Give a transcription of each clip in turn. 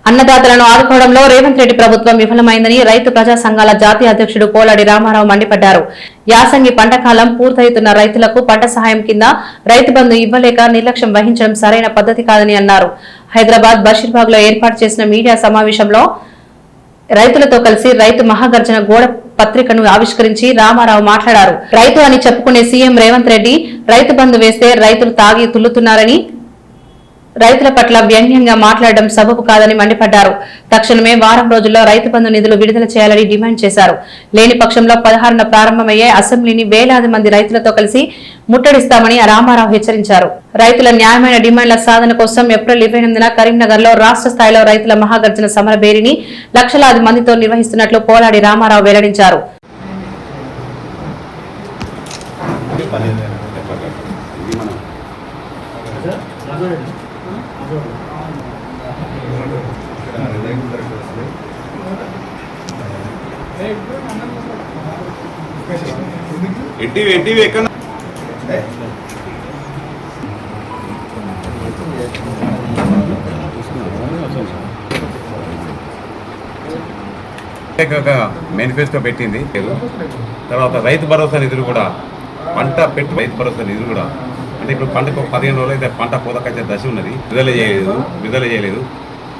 అన్నదాతలను ఆదుకోవడంలో రేవంత్ రెడ్డి ప్రభుత్వం విఫలమైందని రైతు ప్రజా సంఘాల జాతీయ అధ్యక్షుడు పోలాడి రామారావు మండిపడ్డారు. యాసంగి పంట కాలం పూర్తవుతున్న రైతులకు పంట సహాయం కింద రైతు బంధు ఇవ్వలేక నిర్లక్ష్యం వహించడం సరైన పద్ధతి కాదని అన్నారు. హైదరాబాద్ బషీర్బాగ్ లో ఏర్పాటు చేసిన మీడియా సమావేశంలో రైతులతో కలిసి రైతు మహాగర్జన గోడ పత్రికను ఆవిష్కరించి రామారావు మాట్లాడారు. రైతు అని చెప్పుకునే సీఎం రేవంత్ రెడ్డి రైతు బంధు వేస్తే రైతులు తాగి తుల్లుతున్నారని, రైతుల పట్ల వ్యంగ్యంగా మాట్లాడడం సబబు కాదని మండిపడ్డారు. తక్షణమే వారం రోజుల్లో రైతు బంధు నిధులు విడుదల చేయాలని డిమాండ్ చేశారు. లేని పక్షంలో 16న ప్రారంభమయ్యే అసెంబ్లీని వేలాది మంది రైతులతో కలిసి ముట్టడిస్తామని రామారావు హెచ్చరించారు. రైతుల న్యాయమైన డిమాండ్ల సాధన కోసం ఏప్రిల్ 28న కరీంనగర్ లో రాష్ట్ర స్థాయిలో రైతుల మహాగర్జన సమర బేరిని లక్షలాది మందితో నిర్వహిస్తున్నట్లు పోలాడి రామారావు వెల్లడించారు. మేనిఫెస్టో పెట్టింది. తర్వాత రైతు భరోసా నిధులు కూడా పంట పెట్టు రైతు భరోసా నిధులు కూడా అంటే ఇప్పుడు పంటకు 15 రోజులు అయితే పంట పూతకొచ్చే దశ ఉన్నది, విడుదల చేయలేదు.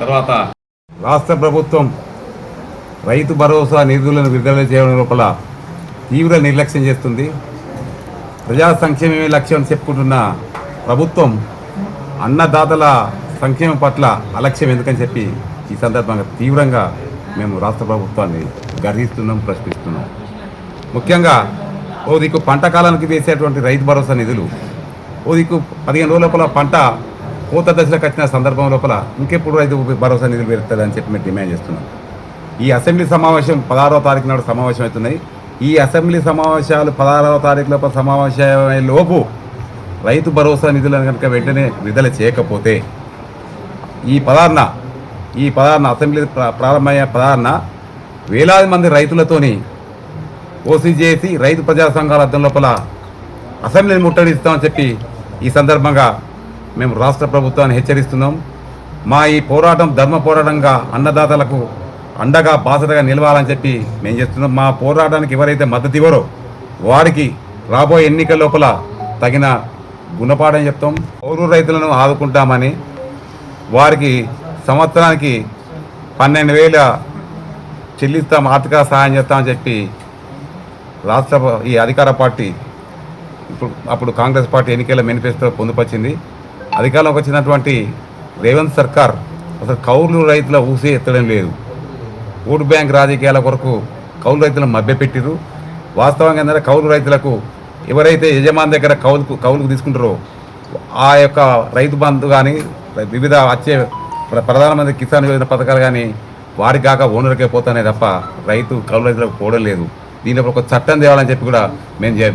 తర్వాత రాష్ట్ర ప్రభుత్వం రైతు భరోసా నిధులను విడుదల చేయడం లోపల తీవ్ర నిర్లక్ష్యం చేస్తుంది. ప్రజా సంక్షేమమే లక్ష్యం చెప్పుకుంటున్న ప్రభుత్వం అన్నదాతల సంక్షేమం పట్ల అలక్ష్యం ఎందుకని చెప్పి ఈ సందర్భంగా తీవ్రంగా మేము రాష్ట్ర ప్రభుత్వాన్ని గర్హిస్తున్నాం, ప్రశ్నిస్తున్నాం. ముఖ్యంగా ఓ దిక్కు పంట కాలానికి వేసేటువంటి రైతు భరోసా నిధులు, ఓ దిక్కు 15 రోజుల లోపల పంట కోత దశలకు వచ్చిన సందర్భం లోపల ఇంకెప్పుడు రైతు భరోసా నిధులు పెరుగుతుందని చెప్పి మేము డిమాండ్ చేస్తున్నాం. ఈ అసెంబ్లీ సమావేశం 16వ తారీఖు నాడు సమావేశం అవుతున్నాయి. ఈ అసెంబ్లీ సమావేశాలు 16వ తారీఖు లోపల సమావేశమయ్యే లోపు రైతు భరోసా నిధులను కనుక వెంటనే విడుదల చేయకపోతే ఈ 16న అసెంబ్లీ ప్రారంభమయ్యే 16న వేలాది మంది రైతులతోని ఓసీ చేసి రైతు ప్రజా సంఘాల అద్దం లోపల అసెంబ్లీని ముట్టడిస్తామని చెప్పి ఈ సందర్భంగా మేము రాష్ట్ర ప్రభుత్వాన్ని హెచ్చరిస్తున్నాం. మా ఈ పోరాటం ధర్మ పోరాటంగా అన్నదాతలకు అండగా బాసటగా నిలవాలని చెప్పి మేము చేస్తున్నాం. మా పోరాటానికి ఎవరైతే మద్దతు ఇవ్వరో వారికి రాబోయే ఎన్నికల లోపల తగిన గుణపాఠం చెప్తాం. పౌరు రైతులను ఆదుకుంటామని వారికి సంవత్సరానికి 12,000 చెల్లిస్తాం, ఆర్థిక సహాయం చేస్తామని చెప్పి రాష్ట్ర ఈ అధికార పార్టీ అప్పుడు కాంగ్రెస్ పార్టీ ఎన్నికల మేనిఫెస్టో పొందుపరిచింది. అధికారంలోకి వచ్చినటువంటి రేవంత్ సర్కార్ అసలు కౌలు రైతుల ఊసే ఎత్తడం లేదు. ఓటు బ్యాంక్ రాజకీయాల కొరకు కౌలు రైతులను మభ్యపెట్టిరు. వాస్తవంగా ఏంటంటే కౌలు రైతులకు ఎవరైతే యజమాని దగ్గర కౌలుకు తీసుకుంటారో ఆ యొక్క రైతు బంధు కానీ వివిధ వచ్చే ప్రధానమంత్రి కిసాన్ యోజన పథకాలు కానీ వారికి కాక ఓనర్కే పోతానే తప్ప కౌలు రైతులకు పోవడం లేదు. దీనిలో ఒక చట్టం తేవాలని చెప్పి కూడా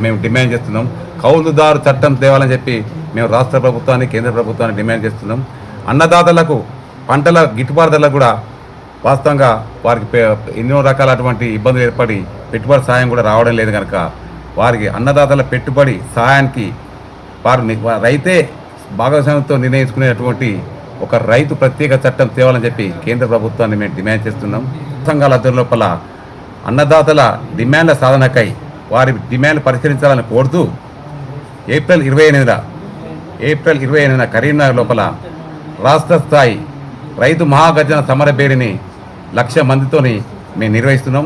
మేము డిమాండ్ చేస్తున్నాం. కౌలుదారు చట్టం తేవాలని చెప్పి మేము రాష్ట్ర ప్రభుత్వాన్ని, కేంద్ర ప్రభుత్వాన్ని డిమాండ్ చేస్తున్నాం. అన్నదాతలకు పంటల గిట్టుబాటు ధరలకు కూడా వాస్తవంగా వారికి ఎన్నో రకాలటువంటి ఇబ్బందులు ఏర్పడి పెట్టుబడి సాయం కూడా రావడం లేదు కనుక వారికి అన్నదాతల పెట్టుబడి సహాయానికి రైతే భాగస్వామ్యంతో నిర్ణయించుకునేటువంటి ఒక రైతు ప్రత్యేక చట్టం తేవాలని చెప్పి కేంద్ర ప్రభుత్వాన్ని మేము డిమాండ్ చేస్తున్నాం. సంఘాల అద్దె లోపల అన్నదాతల డిమాండ్ల సాధనకై వారి డిమాండ్లు పరిష్కరించాలని కోరుతూ ఏప్రిల్ 28న కరీంనగర్ లోపల రాష్ట్ర స్థాయి రైతు మహాగర్జన సమర బేరిని 1,00,000 మందితోని మేము నిర్వహిస్తున్నాం.